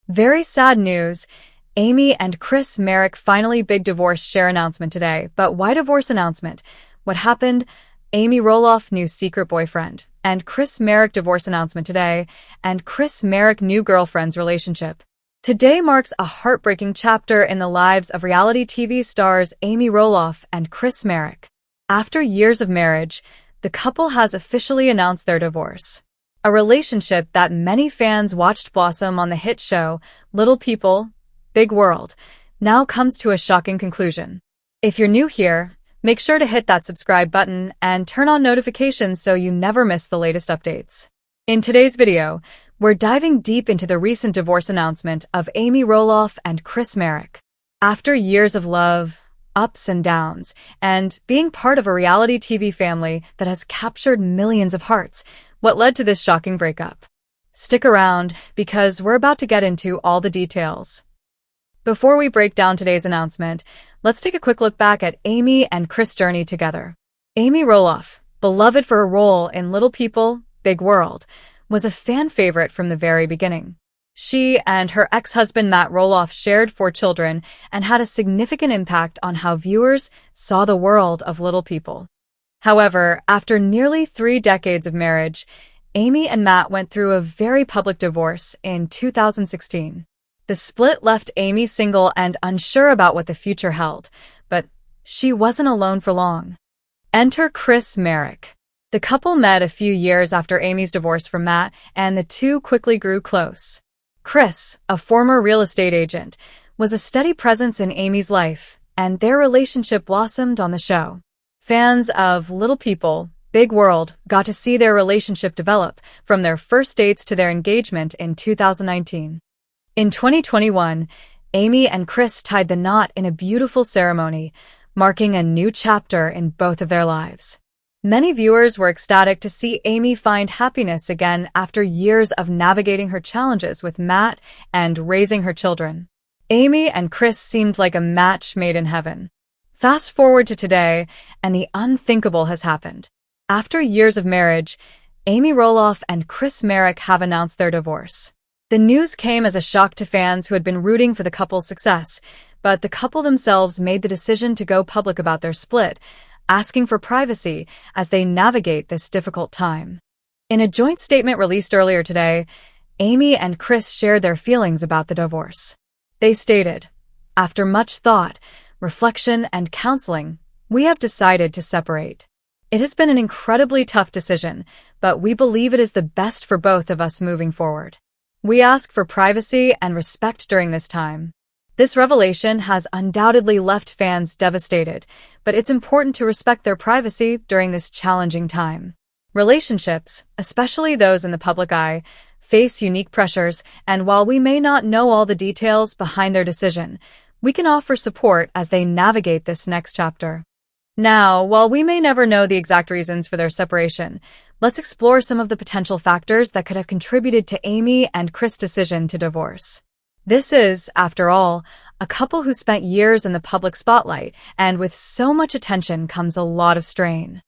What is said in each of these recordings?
Very sad news. Amy and Chris Marek finally big divorce share announcement today. But why divorce announcement? What happened? Amy Roloff new secret boyfriend. And Chris Marek divorce announcement today. And Chris Marek new girlfriend's relationship. Today marks a heartbreaking chapter in the lives of reality TV stars Amy Roloff and Chris Marek. After years of marriage, the couple has officially announced their divorce. A relationship that many fans watched blossom on the hit show Little People, Big World, now comes to a shocking conclusion. If you're new here, make sure to hit that subscribe button and turn on notifications so you never miss the latest updates. In today's video, we're diving deep into the recent divorce announcement of Amy Roloff and Chris Marek. After years of love, ups and downs, and being part of a reality TV family that has captured millions of hearts, what led to this shocking breakup? Stick around, because we're about to get into all the details. Before we break down today's announcement, let's take a quick look back at Amy and Chris' journey together. Amy Roloff, beloved for her role in Little People, Big World, was a fan favorite from the very beginning. She and her ex-husband Matt Roloff shared 4 children and had a significant impact on how viewers saw the world of Little People. However, after nearly 3 decades of marriage, Amy and Matt went through a very public divorce in 2016. The split left Amy single and unsure about what the future held, but she wasn't alone for long. Enter Chris Marek. The couple met a few years after Amy's divorce from Matt, and the two quickly grew close. Chris, a former real estate agent, was a steady presence in Amy's life, and their relationship blossomed on the show. Fans of Little People, Big World got to see their relationship develop from their first dates to their engagement in 2019. In 2021, Amy and Chris tied the knot in a beautiful ceremony, marking a new chapter in both of their lives. Many viewers were ecstatic to see Amy find happiness again after years of navigating her challenges with Matt and raising her children. Amy and Chris seemed like a match made in heaven. Fast forward to today, and the unthinkable has happened. After years of marriage, Amy Roloff and Chris Marek have announced their divorce. The news came as a shock to fans who had been rooting for the couple's success, but the couple themselves made the decision to go public about their split, asking for privacy as they navigate this difficult time. In a joint statement released earlier today, Amy and Chris shared their feelings about the divorce. They stated, "After much thought, reflection, and counseling, we have decided to separate. It has been an incredibly tough decision, but we believe it is the best for both of us moving forward. We ask for privacy and respect during this time." This revelation has undoubtedly left fans devastated, but it's important to respect their privacy during this challenging time. Relationships, especially those in the public eye, face unique pressures, and while we may not know all the details behind their decision, we can offer support as they navigate this next chapter. Now, while we may never know the exact reasons for their separation, let's explore some of the potential factors that could have contributed to Amy and Chris' decision to divorce. This is, after all, a couple who spent years in the public spotlight, and with so much attention comes a lot of strain.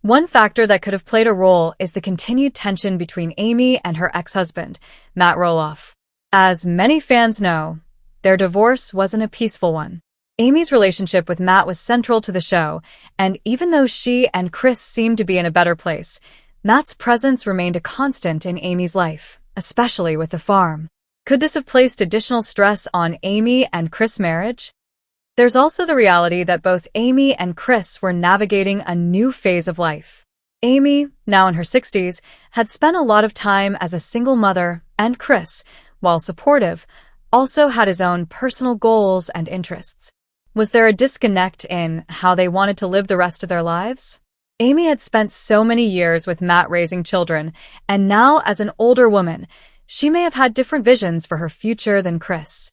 One factor that could have played a role is the continued tension between Amy and her ex-husband, Matt Roloff. As many fans know, their divorce wasn't a peaceful one. Amy's relationship with Matt was central to the show, and even though she and Chris seemed to be in a better place, Matt's presence remained a constant in Amy's life, especially with the farm. Could this have placed additional stress on Amy and Chris' marriage? There's also the reality that both Amy and Chris were navigating a new phase of life. Amy, now in her 60s, had spent a lot of time as a single mother, and Chris, while supportive, also had his own personal goals and interests. Was there a disconnect in how they wanted to live the rest of their lives? Amy had spent so many years with Matt raising children, and now as an older woman, she may have had different visions for her future than Chris.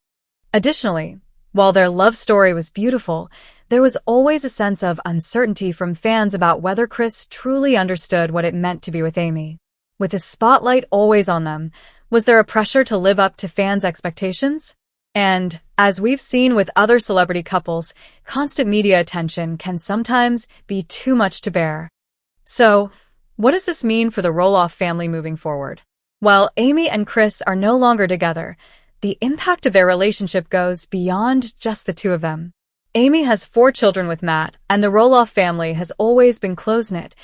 Additionally, while their love story was beautiful, there was always a sense of uncertainty from fans about whether Chris truly understood what it meant to be with Amy. With the spotlight always on them, was there a pressure to live up to fans' expectations? And, as we've seen with other celebrity couples, constant media attention can sometimes be too much to bear. So, what does this mean for the Roloff family moving forward? While Amy and Chris are no longer together, the impact of their relationship goes beyond just the two of them. Amy has 4 children with Matt, and the Roloff family has always been close-knit,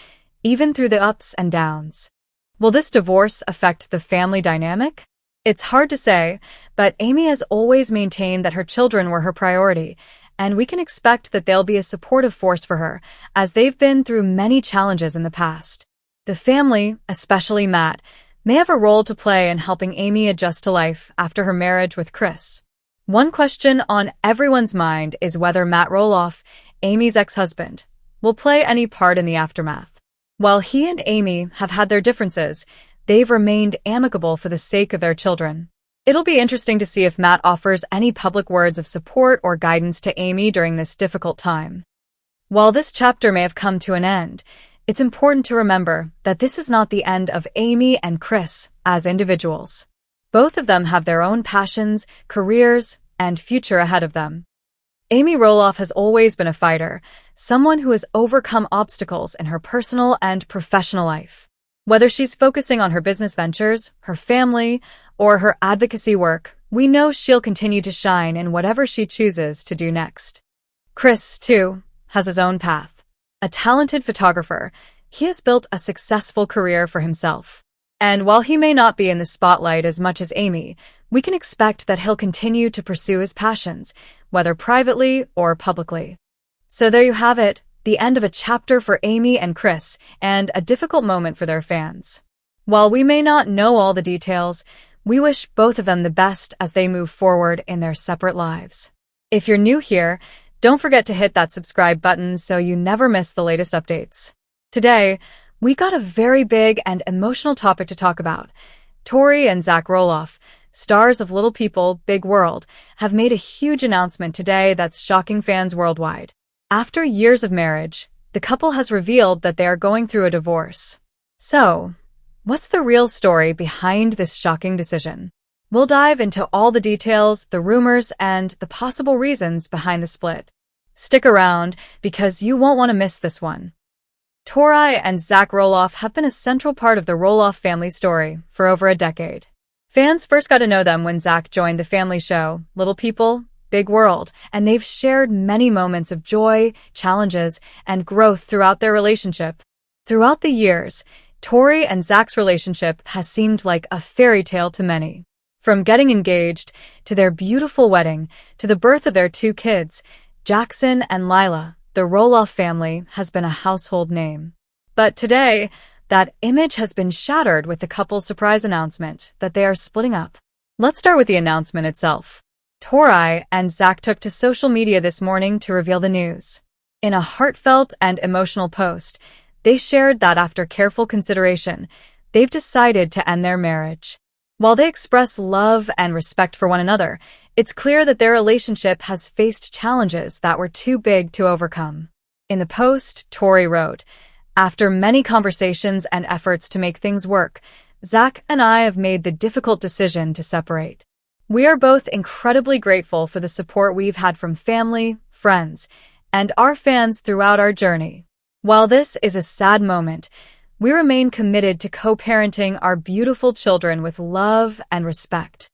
even through the ups and downs. Will this divorce affect the family dynamic? It's hard to say, but Amy has always maintained that her children were her priority, and we can expect that they'll be a supportive force for her, as they've been through many challenges in the past. The family, especially Matt, may have a role to play in helping Amy adjust to life after her marriage with Chris. One question on everyone's mind is whether Matt Roloff, Amy's ex-husband, will play any part in the aftermath. While he and Amy have had their differences, they've remained amicable for the sake of their children. It'll be interesting to see if Matt offers any public words of support or guidance to Amy during this difficult time. While this chapter may have come to an end, it's important to remember that this is not the end of Amy and Chris as individuals. Both of them have their own passions, careers, and future ahead of them. Amy Roloff has always been a fighter, someone who has overcome obstacles in her personal and professional life. Whether she's focusing on her business ventures, her family, or her advocacy work, we know she'll continue to shine in whatever she chooses to do next. Chris, too, has his own path. A talented photographer, he has built a successful career for himself. And while he may not be in the spotlight as much as Amy, we can expect that he'll continue to pursue his passions, whether privately or publicly. So there you have it, the end of a chapter for Amy and Chris, and a difficult moment for their fans. While we may not know all the details, we wish both of them the best as they move forward in their separate lives. If you're new here, don't forget to hit that subscribe button so you never miss the latest updates. Today, we got a very big and emotional topic to talk about. Tori and Zach Roloff, stars of Little People, Big World, have made a huge announcement today that's shocking fans worldwide. After years of marriage, the couple has revealed that they are going through a divorce. So, what's the real story behind this shocking decision? We'll dive into all the details, the rumors, and the possible reasons behind the split. Stick around, because you won't want to miss this one. Tori and Zach Roloff have been a central part of the Roloff family story for over a decade. Fans first got to know them when Zach joined the family show, Little People, Big World, and they've shared many moments of joy, challenges, and growth throughout their relationship. Throughout the years, Tori and Zach's relationship has seemed like a fairy tale to many. From getting engaged, to their beautiful wedding, to the birth of their 2 kids, Jackson and Lila, the Roloff family has been a household name. But today, that image has been shattered with the couple's surprise announcement that they are splitting up. Let's start with the announcement itself. Tori and Zach took to social media this morning to reveal the news. In a heartfelt and emotional post, they shared that after careful consideration, they've decided to end their marriage. While they express love and respect for one another, it's clear that their relationship has faced challenges that were too big to overcome. In the post, Tori wrote, "After many conversations and efforts to make things work, Zach and I have made the difficult decision to separate. We are both incredibly grateful for the support we've had from family, friends, and our fans throughout our journey. While this is a sad moment, we remain committed to co-parenting our beautiful children with love and respect."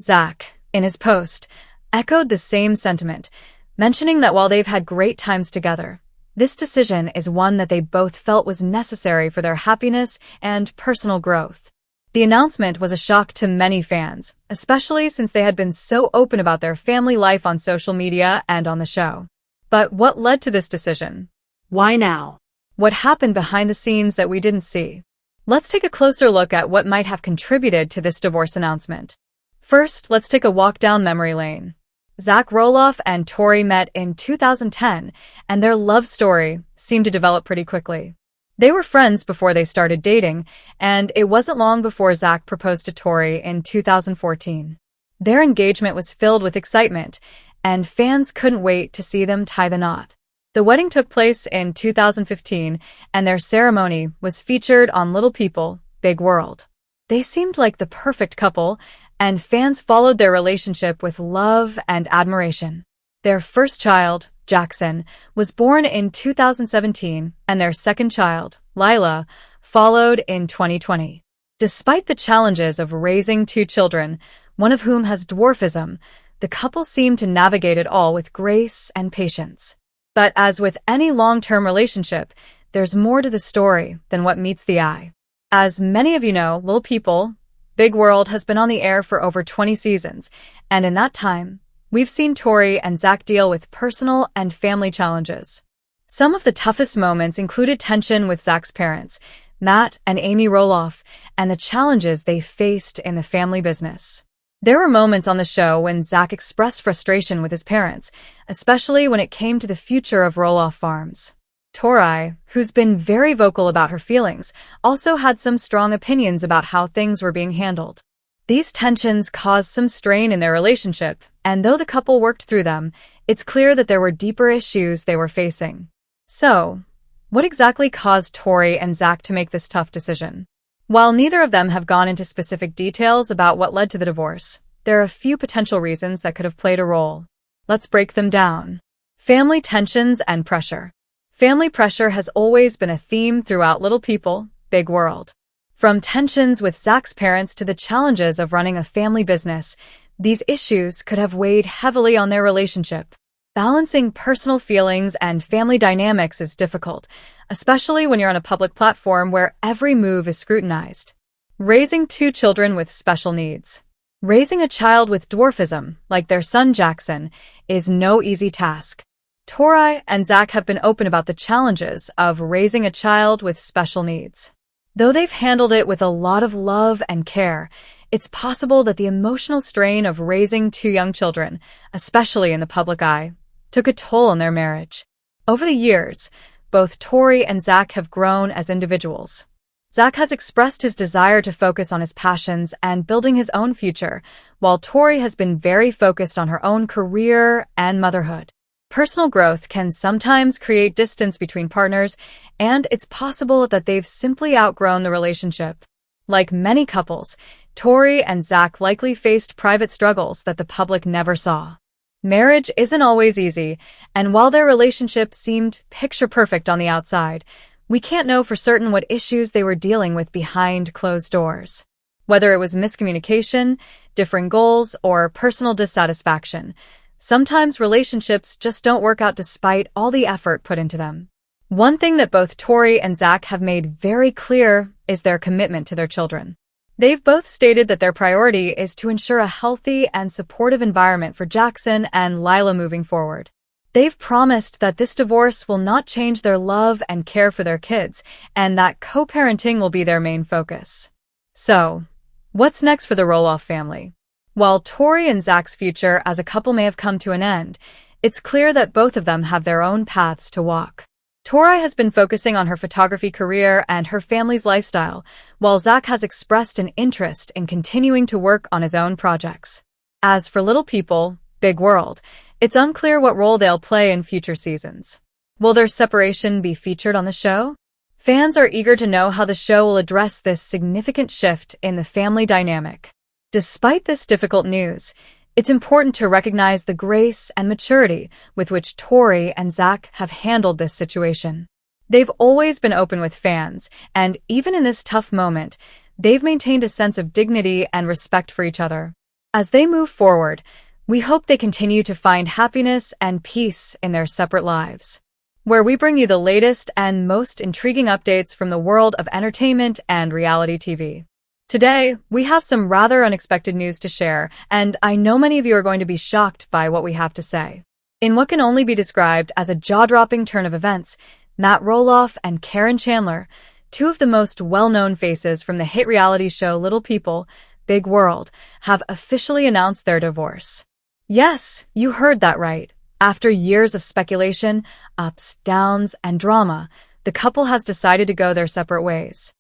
Zach, in his post, echoed the same sentiment, mentioning that while they've had great times together, this decision is one that they both felt was necessary for their happiness and personal growth. The announcement was a shock to many fans, especially since they had been so open about their family life on social media and on the show. But what led to this decision? Why now? What happened behind the scenes that we didn't see? Let's take a closer look at what might have contributed to this divorce announcement. First, let's take a walk down memory lane. Zach Roloff and Tori met in 2010, and their love story seemed to develop pretty quickly. They were friends before they started dating, and it wasn't long before Zach proposed to Tori in 2014. Their engagement was filled with excitement, and fans couldn't wait to see them tie the knot. The wedding took place in 2015, and their ceremony was featured on Little People, Big World. They seemed like the perfect couple, and fans followed their relationship with love and admiration. Their first child, Jackson, was born in 2017, and their second child, Lila, followed in 2020. Despite the challenges of raising 2 children, one of whom has dwarfism, the couple seem to navigate it all with grace and patience. But as with any long-term relationship, there's more to the story than what meets the eye. As many of you know, Little People, Big World has been on the air for over 20 seasons, and in that time, we've seen Tori and Zach deal with personal and family challenges. Some of the toughest moments included tension with Zach's parents, Matt and Amy Roloff, and the challenges they faced in the family business. There were moments on the show when Zach expressed frustration with his parents, especially when it came to the future of Roloff Farms. Tori, who's been very vocal about her feelings, also had some strong opinions about how things were being handled. These tensions caused some strain in their relationship, and though the couple worked through them, it's clear that there were deeper issues they were facing. So, what exactly caused Tori and Zach to make this tough decision? While neither of them have gone into specific details about what led to the divorce, there are a few potential reasons that could have played a role. Let's break them down. Family tensions and pressure. Family pressure has always been a theme throughout Little People, Big World. From tensions with Zach's parents to the challenges of running a family business, these issues could have weighed heavily on their relationship. Balancing personal feelings and family dynamics is difficult, especially when you're on a public platform where every move is scrutinized. Raising two children with special needs. Raising a child with dwarfism, like their son Jackson, is no easy task. Tori and Zach have been open about the challenges of raising a child with special needs. Though they've handled it with a lot of love and care, it's possible that the emotional strain of raising two young children, especially in the public eye, took a toll on their marriage. Over the years, both Tori and Zach have grown as individuals. Zach has expressed his desire to focus on his passions and building his own future, while Tori has been very focused on her own career and motherhood. Personal growth can sometimes create distance between partners, and it's possible that they've simply outgrown the relationship. Like many couples, Tori and Zach likely faced private struggles that the public never saw. Marriage isn't always easy, and while their relationship seemed picture-perfect on the outside, we can't know for certain what issues they were dealing with behind closed doors. Whether it was miscommunication, differing goals, or personal dissatisfaction, sometimes relationships just don't work out despite all the effort put into them. One thing that both Tori and Zach have made very clear is their commitment to their children. They've both stated that their priority is to ensure a healthy and supportive environment for Jackson and Lila moving forward. They've promised that this divorce will not change their love and care for their kids, and that co-parenting will be their main focus. So, what's next for the Roloff family? While Tori and Zach's future as a couple may have come to an end, it's clear that both of them have their own paths to walk. Tori has been focusing on her photography career and her family's lifestyle, while Zach has expressed an interest in continuing to work on his own projects. As for Little People, Big World, it's unclear what role they'll play in future seasons. Will their separation be featured on the show? Fans are eager to know how the show will address this significant shift in the family dynamic. Despite this difficult news, it's important to recognize the grace and maturity with which Tori and Zach have handled this situation. They've always been open with fans, and even in this tough moment, they've maintained a sense of dignity and respect for each other. As they move forward, we hope they continue to find happiness and peace in their separate lives. Where we bring you the latest and most intriguing updates from the world of entertainment and reality TV. Today, we have some rather unexpected news to share, and I know many of you are going to be shocked by what we have to say. In what can only be described as a jaw-dropping turn of events, Matt Roloff and Karen Chandler, two of the most well-known faces from the hit reality show Little People, Big World, have officially announced their divorce. Yes, you heard that right. After years of speculation, ups, downs, and drama, the couple has decided to go their separate ways.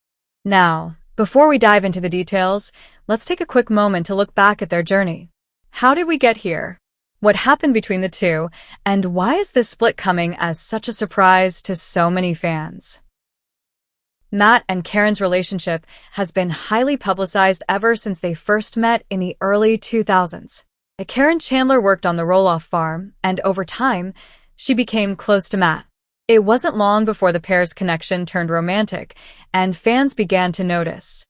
Now, before we dive into the details, let's take a quick moment to look back at their journey. How did we get here? What happened between the two? And why is this split coming as such a surprise to so many fans? Matt and Karen's relationship has been highly publicized ever since they first met in the early 2000s. Karen Chandler worked on the Roloff farm, and over time, she became close to Matt. It wasn't long before the pair's connection turned romantic, and fans began to notice.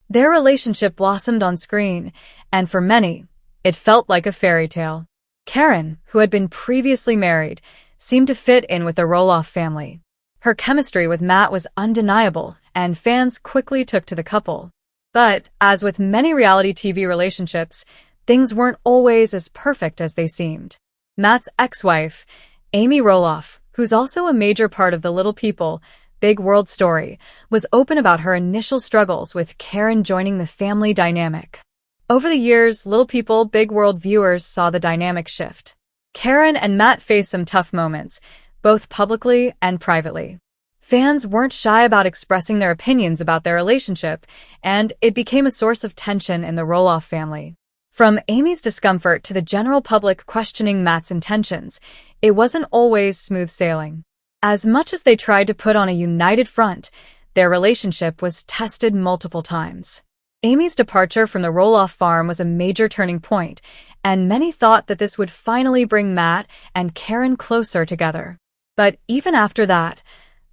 Their relationship blossomed on screen, and for many, it felt like a fairy tale. Karen, who had been previously married, seemed to fit in with the Roloff family. Her chemistry with Matt was undeniable, and fans quickly took to the couple. But, as with many reality TV relationships, things weren't always as perfect as they seemed. Matt's ex-wife, Amy Roloff, who's also a major part of the Little People, Big World story, was open about her initial struggles with Karen joining the family dynamic. Over the years, Little People, Big World viewers saw the dynamic shift. Karen and Matt faced some tough moments, both publicly and privately. Fans weren't shy about expressing their opinions about their relationship, and it became a source of tension in the Roloff family. From Amy's discomfort to the general public questioning Matt's intentions, it wasn't always smooth sailing. As much as they tried to put on a united front, their relationship was tested multiple times. Amy's departure from the Roloff farm was a major turning point, and many thought that this would finally bring Matt and Karen closer together. But even after that,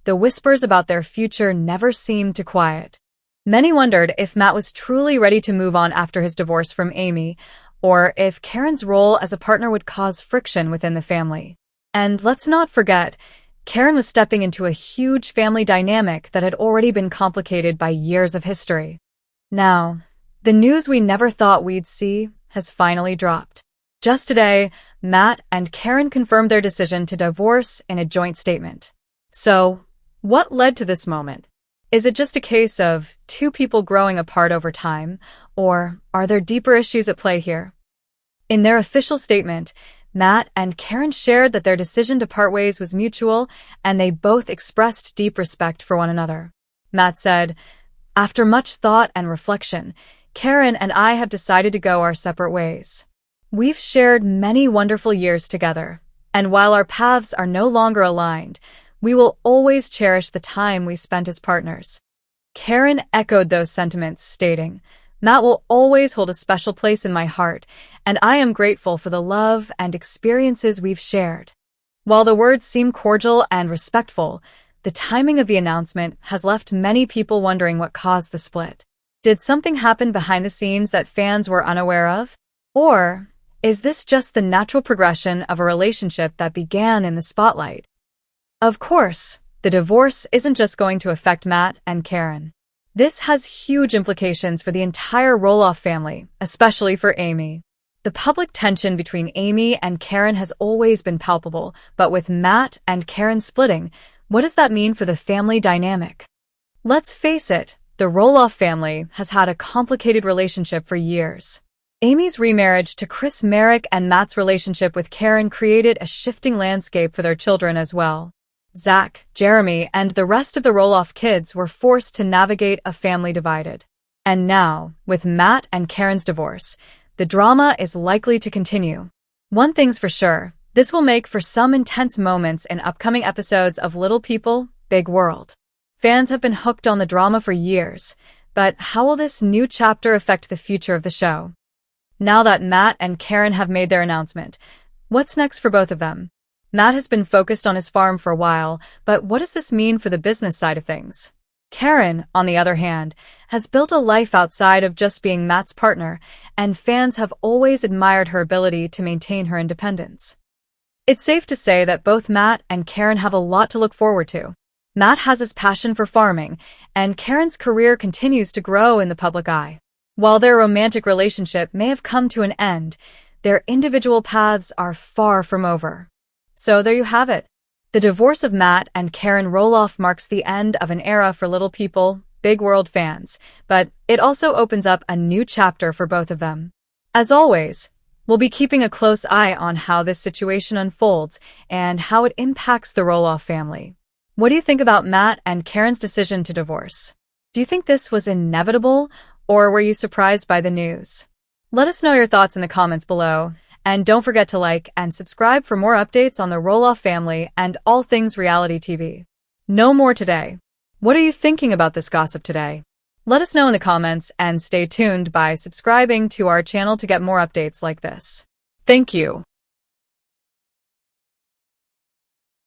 the whispers about their future never seemed to quiet. Many wondered if Matt was truly ready to move on after his divorce from Amy, or if Karen's role as a partner would cause friction within the family. And let's not forget, Karen was stepping into a huge family dynamic that had already been complicated by years of history. Now, the news we never thought we'd see has finally dropped. Just today, Matt and Karen confirmed their decision to divorce in a joint statement. So, what led to this moment? Is it just a case of two people growing apart over time, or are there deeper issues at play here? In their official statement, Matt and Karen shared that their decision to part ways was mutual, and they both expressed deep respect for one another. Matt said, "After much thought and reflection, Karen and I have decided to go our separate ways. We've shared many wonderful years together, and while our paths are no longer aligned, we will always cherish the time we spent as partners." Karen echoed those sentiments, stating, "Matt will always hold a special place in my heart, and I am grateful for the love and experiences we've shared." While the words seem cordial and respectful, the timing of the announcement has left many people wondering what caused the split. Did something happen behind the scenes that fans were unaware of? Or is this just the natural progression of a relationship that began in the spotlight? Of course, the divorce isn't just going to affect Matt and Karen. This has huge implications for the entire Roloff family, especially for Amy. The public tension between Amy and Karen has always been palpable, but with Matt and Karen splitting, what does that mean for the family dynamic? Let's face it, the Roloff family has had a complicated relationship for years. Amy's remarriage to Chris Marek and Matt's relationship with Karen created a shifting landscape for their children as well. Zach, Jeremy, and the rest of the Roloff kids were forced to navigate a family divided. And now, with Matt and Karen's divorce, the drama is likely to continue. One thing's for sure, this will make for some intense moments in upcoming episodes of Little People, Big World. Fans have been hooked on the drama for years, but how will this new chapter affect the future of the show? Now that Matt and Karen have made their announcement, what's next for both of them? Matt has been focused on his farm for a while, but what does this mean for the business side of things? Karen, on the other hand, has built a life outside of just being Matt's partner, and fans have always admired her ability to maintain her independence. It's safe to say that both Matt and Karen have a lot to look forward to. Matt has his passion for farming, and Karen's career continues to grow in the public eye. While their romantic relationship may have come to an end, their individual paths are far from over. So there you have it. The divorce of Matt and Karen Roloff marks the end of an era for Little People, Big World fans, but it also opens up a new chapter for both of them. As always, we'll be keeping a close eye on how this situation unfolds and how it impacts the Roloff family. What do you think about Matt and Karen's decision to divorce? Do you think this was inevitable, or were you surprised by the news? Let us know your thoughts in the comments below, and don't forget to like and subscribe for more updates on the Roloff family and all things reality TV. No more today. What are you thinking about this gossip today? Let us know in the comments and stay tuned by subscribing to our channel to get more updates like this. Thank you.